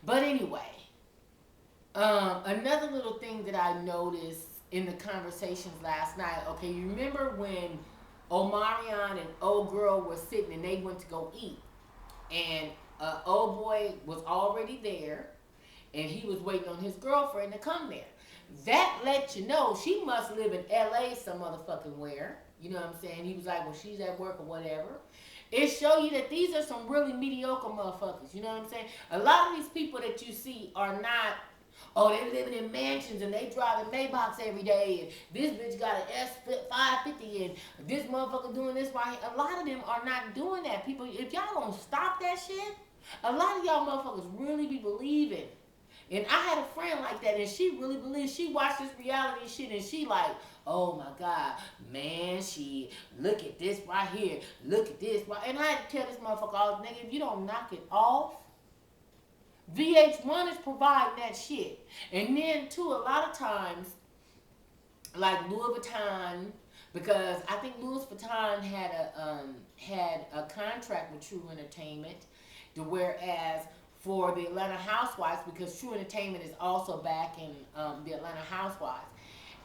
But anyway, another little thing that I noticed in the conversations last night. Okay, you remember when Omarion and old girl were sitting and they went to go eat, and old boy was already there, and he was waiting on his girlfriend to come there. That let you know she must live in LA some motherfucking where. You know what I'm saying? He was like, well, she's at work or whatever. It show you that these are some really mediocre motherfuckers. You know what I'm saying? A lot of these people that you see are not. Oh, they living in mansions and they driving Maybachs every day. And this bitch got an S550 and this motherfucker doing this right. A lot of them are not doing that. People, if y'all don't stop that shit, a lot of y'all motherfuckers really be believing. And I had a friend like that, and she really believes. She watched this reality shit, and she like, oh my god, man, she look at this right here, look at this right. And I had to tell this motherfucker, all nigga, if you don't knock it off, VH1 is providing that shit. And then too, a lot of times, like Louis Vuitton, because I think Louis Vuitton had a contract with True Entertainment, to whereas for the Atlanta Housewives, because True Entertainment is also back in the Atlanta Housewives,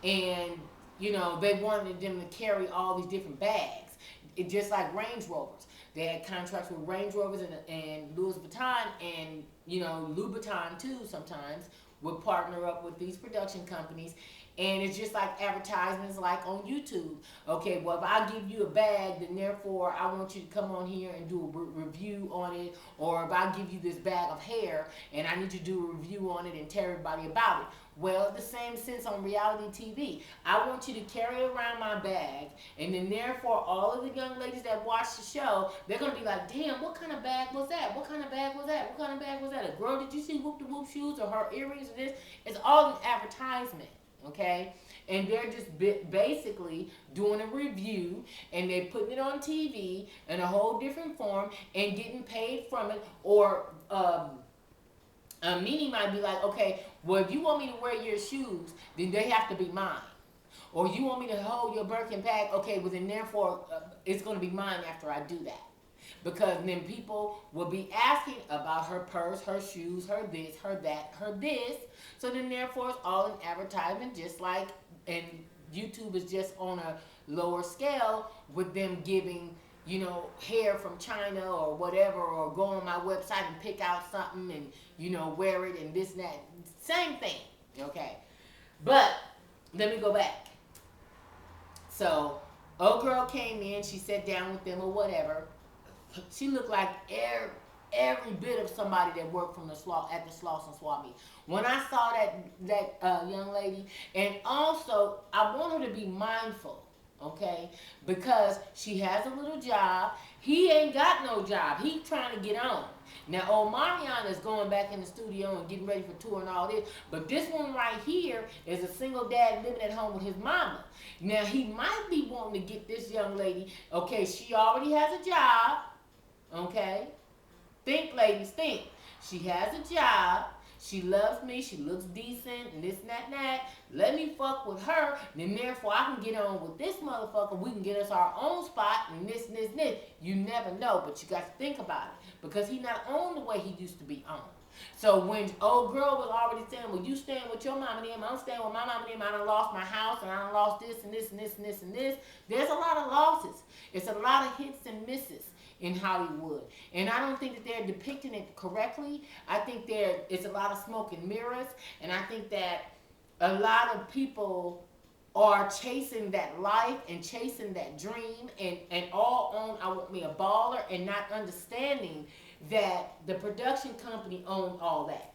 and you know they wanted them to carry all these different bags, just like Range Rovers. They had contracts with Range Rovers and Louis Vuitton, and you know Louis Vuitton too sometimes would partner up with these production companies. And it's just like advertisements like on YouTube. Okay, well, if I give you a bag, then therefore I want you to come on here and do a review on it. Or if I give you this bag of hair and I need you to do a review on it and tell everybody about it. Well, the same sense on reality TV. I want you to carry around my bag, and then therefore all of the young ladies that watch the show, they're gonna be like, damn, what kind of bag was that? What kind of bag was that? What kind of bag was that? A girl, did you see whoop de whoop shoes or her earrings or this? It's all an advertisement. Okay, and they're just basically doing a review, and they're putting it on TV in a whole different form and getting paid from it. Or a meaning might be like, okay, well, if you want me to wear your shoes, then they have to be mine. Or you want me to hold your Birkin bag, okay, well then therefore it's going to be mine after I do that. Because then people will be asking about her purse, her shoes, her this, her that, her this. So then therefore it's all an advertisement, just like, and YouTube is just on a lower scale with them giving, you know, hair from China or whatever, or go on my website and pick out something and, you know, wear it and this and that. Same thing, okay? But let me go back. So, old girl came in, she sat down with them or whatever. She looked like every bit of somebody that worked from the at the Sloss and Swap meet. When I saw that young lady, and also I want her to be mindful, okay, because she has a little job. He ain't got no job. He trying to get on. Now, Omarion is going back in the studio and getting ready for tour and all this, but this one right here is a single dad living at home with his mama. Now, he might be wanting to get this young lady, okay, she already has a job. Okay? Think, ladies, think. She has a job. She loves me. She looks decent and this and that and that. Let me fuck with her. Then therefore I can get on with this motherfucker. We can get us our own spot and this and this and this. You never know, but you got to think about it. Because he not on the way he used to be on. So when old girl was already saying, well, you staying with your mama and them, I'm staying with my mama and them, I done lost my house and I done lost this and this and this and this and this. There's a lot of losses. It's a lot of hits and misses in Hollywood. And I don't think that they're depicting it correctly. I think it's a lot of smoke and mirrors. And I think that a lot of people are chasing that life and chasing that dream and all on, I want me a baller, and not understanding that the production company owned all that.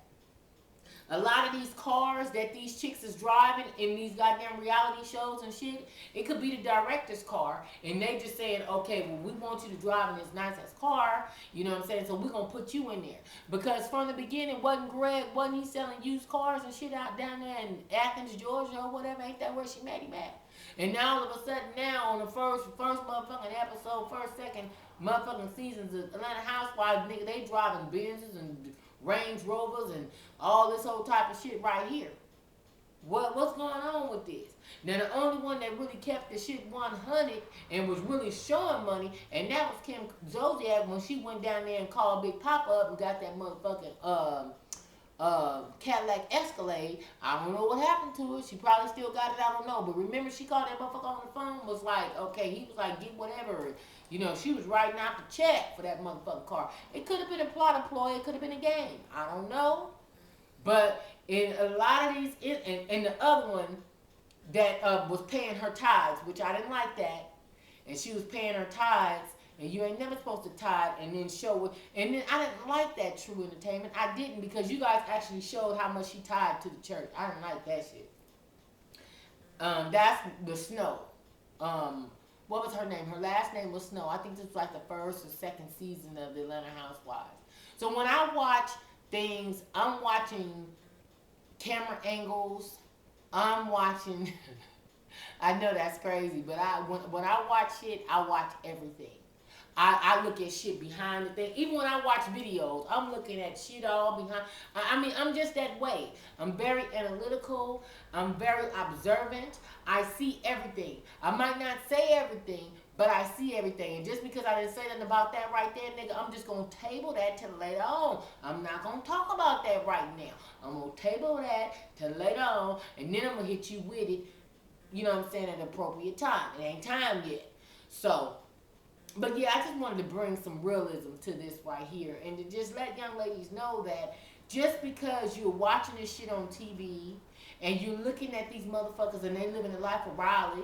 A lot of these cars that these chicks is driving in these goddamn reality shows and shit, it could be the director's car, and they just saying, okay, well, we want you to drive in this nice ass car, you know what I'm saying? So we're gonna put you in there. Because from the beginning, wasn't he selling used cars and shit out down there in Athens, Georgia, or whatever? Ain't that where she met him at? And now all of a sudden, now on the first motherfucking episode, second motherfucking seasons of Atlanta Housewives, nigga, they driving Benzes and Range Rovers and all this whole type of shit right here. What's going on with this? Now the only one that really kept the shit 100 and was really showing money, and that was Kim Zolciak when she went down there and called Big Papa up and got that motherfucking Cadillac Escalade. I don't know what happened to it. She probably still got it. I don't know. But remember, she called that motherfucker on the phone. Was like, okay, he was like, get whatever. You know, she was writing out the check for that motherfucking car. It could have been a plot employee. It could have been a game. I don't know. But in a lot of these, in the other one that was paying her tithes, which I didn't like that, and she was paying her tithes, and you ain't never supposed to tithe and then show it. And then I didn't like that True Entertainment. I didn't, because you guys actually showed how much she tithed to the church. I didn't like that shit. That's the Snow. What was her name? Her last name was Snow. I think this was like the first or second season of the Atlanta Housewives. So when I watch things, I'm watching camera angles. I'm watching. I know that's crazy, but when I watch shit, I watch everything. I look at shit behind the thing. Even when I watch videos, I'm looking at shit all behind. I mean, I'm just that way. I'm very analytical. I'm very observant. I see everything. I might not say everything, but I see everything. And just because I didn't say nothing about that right there, nigga, I'm just going to table that till later on. I'm not going to talk about that right now. I'm going to table that till later on, and then I'm going to hit you with it, you know what I'm saying, at an appropriate time. It ain't time yet. So, but yeah, I just wanted to bring some realism to this right here, and to just let young ladies know that just because you're watching this shit on TV and you're looking at these motherfuckers and they living a life of Riley,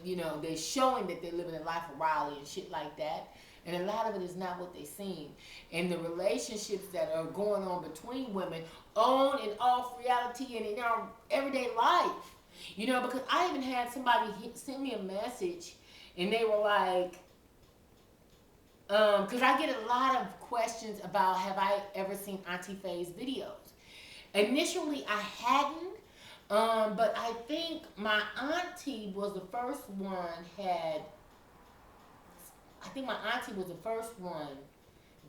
you know, they're showing that they're living a life of Riley and shit like that, and a lot of it is not what they seem. And the relationships that are going on between women on and off reality and in our everyday life, you know, because I even had somebody send me a message. And they were like, because I get a lot of questions about, have I ever seen Auntie Faye's videos? Initially, I hadn't, but I think my auntie was the first one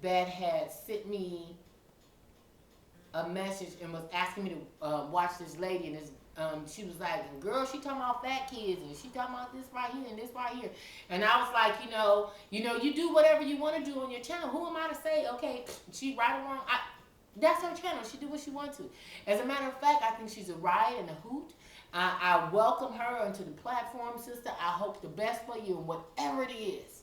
that had sent me a message and was asking me to watch this lady, and this she was like, girl, she talking about fat kids, and she talking about this right here and this right here. And I was like, you do whatever you want to do on your channel. Who am I to say, okay, she right or wrong? That's her channel. She do what she wants to. As a matter of fact, I think she's a riot and a hoot. I welcome her into the platform, sister. I hope the best for you, and whatever it is,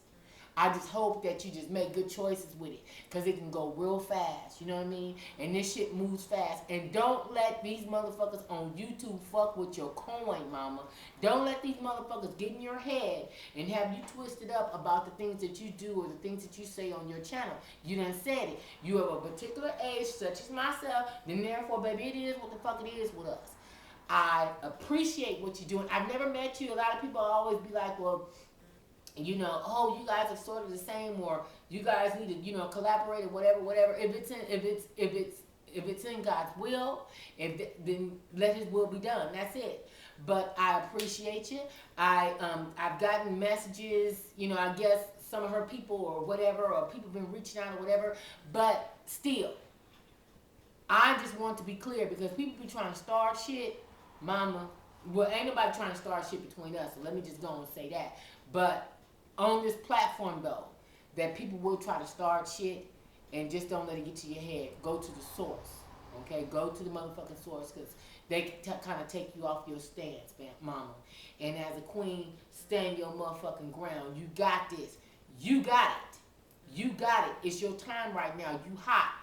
I just hope that you just make good choices with it, because it can go real fast, you know what I mean? And this shit moves fast. And don't let these motherfuckers on YouTube fuck with your coin, mama. Don't let these motherfuckers get in your head and have you twisted up about the things that you do or the things that you say on your channel. You done said it. You have a particular age, such as myself, then therefore, baby, it is what the fuck it is with us. I appreciate what you're doing. I've never met you. A lot of people always be like, well, you know, oh, you guys are sort of the same, or you guys need to, you know, collaborate or whatever. If it's in God's will, then let His will be done. That's it. But I appreciate you. I've gotten messages, you know, I guess some of her people or whatever, or people been reaching out or whatever. But still, I just want to be clear, because people be trying to start shit, mama. Well, ain't nobody trying to start shit between us. So let me just go and say that. But on this platform, though, that people will try to start shit, and just don't let it get to your head. Go to the source, okay? Go to the motherfucking source, because they can kind of take you off your stance, mama. And as a queen, stand your motherfucking ground. You got this. You got it. You got it. It's your time right now. You hot.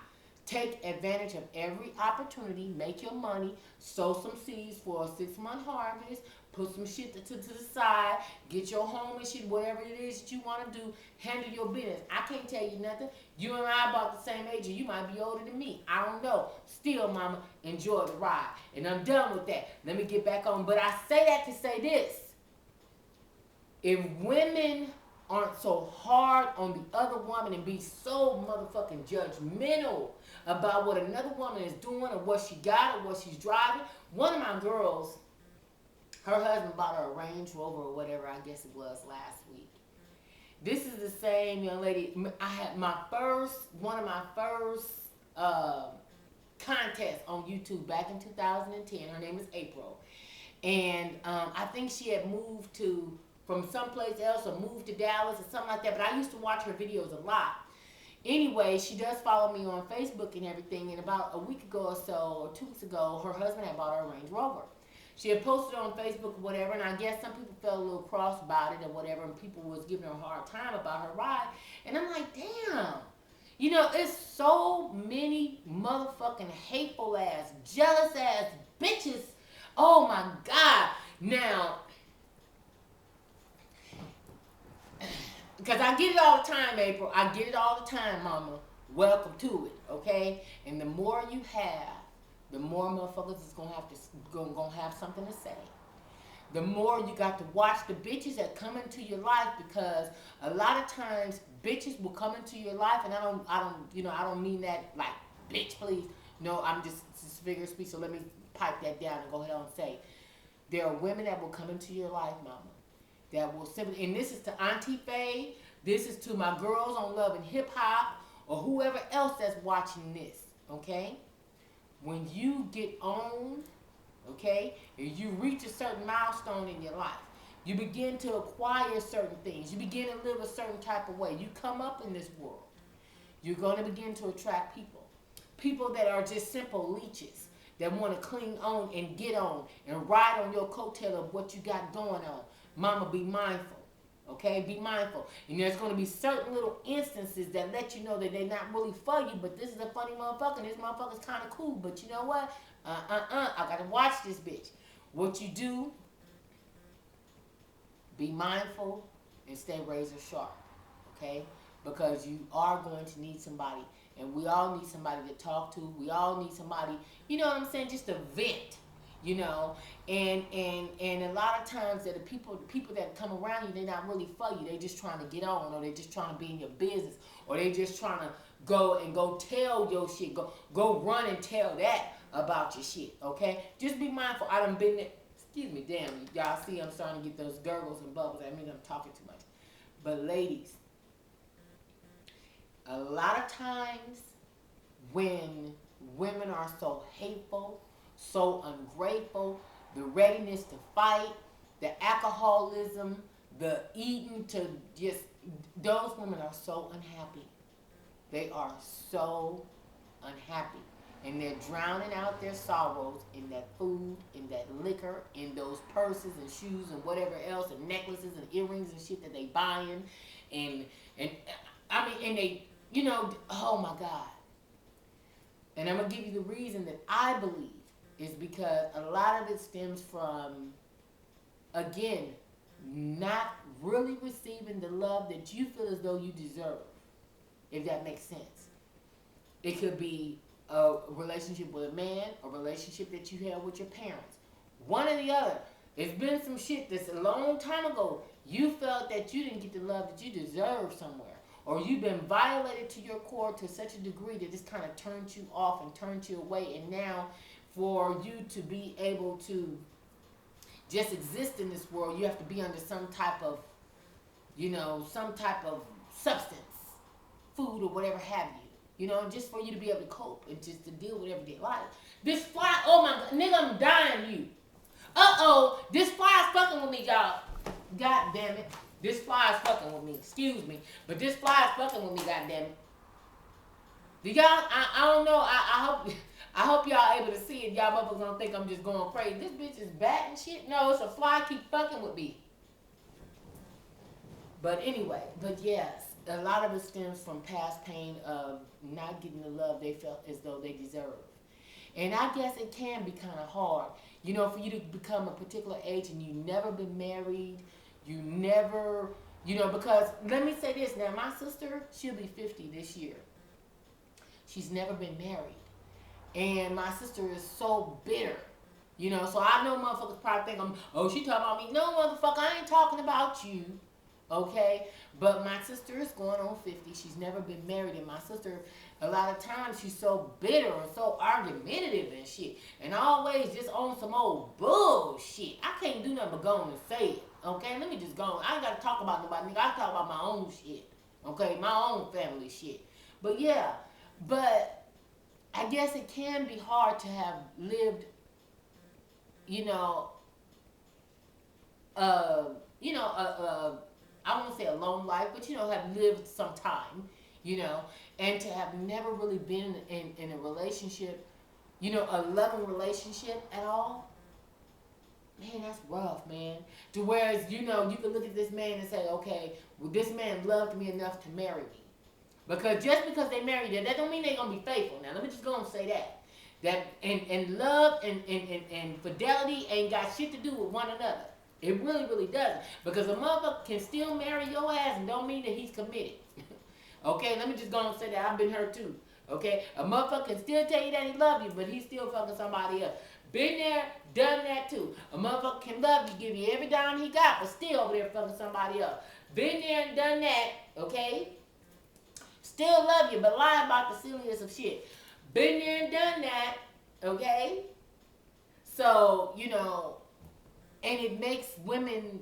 Take advantage of every opportunity. Make your money. Sow some seeds for a 6-month harvest. Put some shit to the side. Get your home and shit, whatever it is that you want to do. Handle your business. I can't tell you nothing. You and I about the same age, and you might be older than me. I don't know. Still, mama, enjoy the ride. And I'm done with that. Let me get back on. But I say that to say this. If women aren't so hard on the other woman and be so motherfucking judgmental about what another woman is doing or what she got or what she's driving. One of my girls, her husband bought her a Range Rover or whatever, I guess it was, last week. This is the same young lady. I had one of my first contests on YouTube back in 2010. Her name is April. And I think she had moved from someplace else or moved to Dallas or something like that. But I used to watch her videos a lot. Anyway, she does follow me on Facebook and everything. And about a week ago or so, or 2 weeks ago, her husband had bought her a Range Rover. She had posted on Facebook or whatever, and I guess some people felt a little cross about it or whatever, and people was giving her a hard time about her ride. And I'm like, damn. You know, it's so many motherfucking hateful ass, jealous ass bitches. Oh my God. Now, because I get it all the time, April. I get it all the time, mama. Welcome to it, okay? And the more you have, the more motherfuckers is gonna have something to say. The more you got to watch the bitches that come into your life, because a lot of times bitches will come into your life, and I don't mean that like bitch please. No, I'm just figure of speech. So let me pipe that down and go ahead and say, there are women that will come into your life, mama, that will simply, and this is to Auntie Faye, this is to my girls on Love and Hip Hop, or whoever else that's watching this, okay? When you get on, okay, and you reach a certain milestone in your life, you begin to acquire certain things. You begin to live a certain type of way. You come up in this world. You're going to begin to attract people. People that are just simple leeches that want to cling on and get on and ride on your coattail of what you got going on. Mama, be mindful. Okay, be mindful. And there's going to be certain little instances that let you know that they're not really for you, but this is a funny motherfucker, and this motherfucker's kind of cool, but you know what? I got to watch this bitch. What you do, be mindful and stay razor sharp, okay? Because you are going to need somebody, and we all need somebody to talk to. We all need somebody, you know what I'm saying, just to vent. You know, and a lot of times that the people that come around you, they're not really for you. They're just trying to get on, or they're just trying to be in your business, or they're just trying to go tell your shit, go run and tell that about your shit. Okay, just be mindful. I done been there. Excuse me, damn, y'all see I'm starting to get those gurgles and bubbles. I mean I'm talking too much. But ladies, a lot of times when women are so hateful, so ungrateful, the readiness to fight, the alcoholism, the eating to just, those women are so unhappy. They are so unhappy. And they're drowning out their sorrows in that food, in that liquor, in those purses and shoes and whatever else, and necklaces and earrings and shit that they buying. And I mean, and they, you know, oh my God. And I'm going to give you the reason that I believe is because a lot of it stems from, again, not really receiving the love that you feel as though you deserve, if that makes sense. It could be a relationship with a man, a relationship that you had with your parents. One or the other. It's been some shit that's a long time ago. You felt that you didn't get the love that you deserved somewhere. Or you've been violated to your core to such a degree that this kind of turned you off and turned you away. And now for you to be able to just exist in this world, you have to be under some type of, you know, some type of substance, food or whatever have you. You know, just for you to be able to cope and just to deal with everyday life. This fly, oh my God, nigga, I'm dying you. Uh-oh, this fly is fucking with me, y'all. God damn it. This fly is fucking with me. Excuse me. But this fly is fucking with me, goddamn it. Do y'all, I don't know. I hope y'all able to see it. Y'all motherfuckers don't think I'm just going crazy. This bitch is batting shit. No, it's a fly keep fucking with me. But anyway, but yes, a lot of it stems from past pain of not getting the love they felt as though they deserve. And I guess it can be kind of hard, you know, for you to become a particular age and you never been married, you never, you know, because let me say this now, my sister, she'll be 50 this year. She's never been married. And my sister is so bitter, you know, so I know motherfuckers probably think she talking about me. No, motherfucker, I ain't talking about you, okay? But my sister is going on 50. She's never been married. And my sister, a lot of times, she's so bitter and so argumentative and shit. And always just on some old bullshit. I can't do nothing but go on and say it, okay? Let me just go on. I ain't got to talk about nobody, nigga. I talk about my own shit, okay? My own family shit. But yeah, but I guess it can be hard to have lived, you know, I won't say a long life, but, you know, have lived some time, you know, and to have never really been in a relationship, you know, a loving relationship at all, man, that's rough, man. To whereas, you know, you can look at this man and say, okay, well, this man loved me enough to marry me. Because just because they married you, that don't mean they're gonna be faithful. Now let me just go and say that. That and love and fidelity ain't got shit to do with one another. It really, really doesn't. Because a motherfucker can still marry your ass and don't mean that he's committed. Okay, let me just go and say that. I've been hurt too. Okay? A motherfucker can still tell you that he love you, but he's still fucking somebody else. Been there, done that too. A motherfucker can love you, give you every dime he got, but still over there fucking somebody else. Been there and done that, okay? Still love you, but lie about the silliest of shit. Been there and done that, okay? So, you know, and it makes women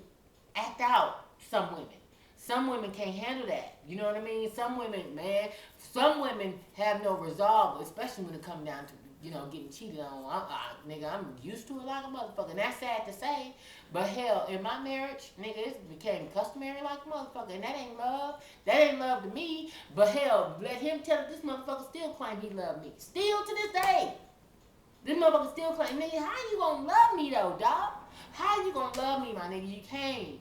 act out, some women. Some women can't handle that. You know what I mean? Some women, man, some women have no resolve, especially when it comes down to, you know, getting cheated on. Nigga, I'm used to it like a motherfucker. And that's sad to say. But hell, in my marriage, nigga, it became customary like a motherfucker. And that ain't love. That ain't love to me. But hell, let him tell this motherfucker still claim he loved me. Still to this day. This motherfucker still claim, nigga, how you gonna love me though, dog? How you gonna love me, my nigga? You can't.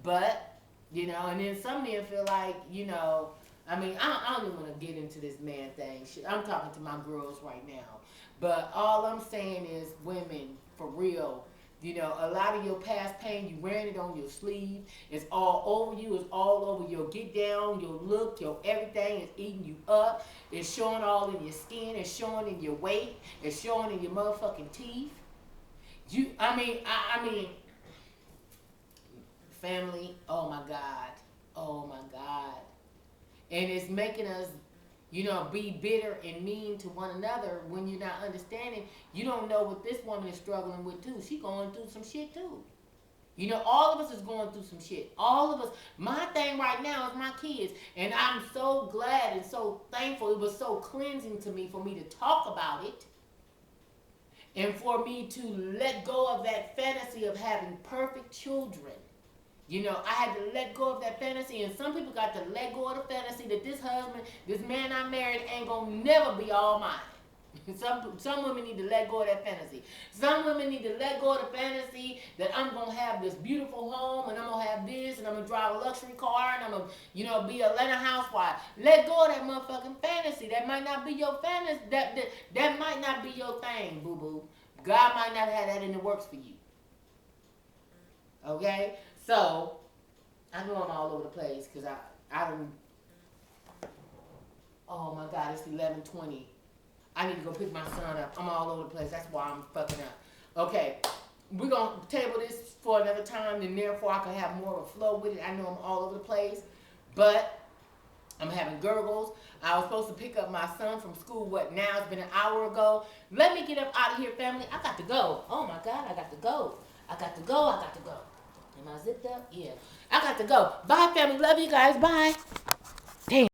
But, you know, and then some men feel like, you know, I mean, I don't even want to get into this man thing. Shit, I'm talking to my girls right now. But all I'm saying is, women, for real, you know, a lot of your past pain, you wearing it on your sleeve. It's all over you. It's all over your get down, your look, your everything. It's eating you up. It's showing all in your skin. It's showing in your weight. It's showing in your motherfucking teeth. I mean, family, oh my God. Oh my God. And it's making us, you know, be bitter and mean to one another when you're not understanding. You don't know what this woman is struggling with too. She going through some shit too. You know, all of us is going through some shit. All of us. My thing right now is my kids. And I'm so glad and so thankful. It was so cleansing to me for me to talk about it. And for me to let go of that fantasy of having perfect children. You know, I had to let go of that fantasy, and some people got to let go of the fantasy that this husband, this man I married, ain't gonna never be all mine. Some women need to let go of that fantasy. Some women need to let go of the fantasy that I'm gonna have this beautiful home, and I'm gonna have this, and I'm gonna drive a luxury car, and I'm gonna, you know, be a Atlanta housewife. Let go of that motherfucking fantasy. That might not be your fantasy. That might not be your thing, boo boo. God might not have that in the works for you. Okay. So, I know I'm all over the place because I don't, oh my God, it's 11:20. I need to go pick my son up. I'm all over the place. That's why I'm fucking up. Okay, we're going to table this for another time, and therefore I can have more of a flow with it. I know I'm all over the place, but I'm having gurgles. I was supposed to pick up my son from school, now? It's been an hour ago. Let me get up out of here, family. I got to go. Oh my God, I got to go. I got to go. Am I zipped up? Yeah. I got to go. Bye, family. Love you guys. Bye. Damn.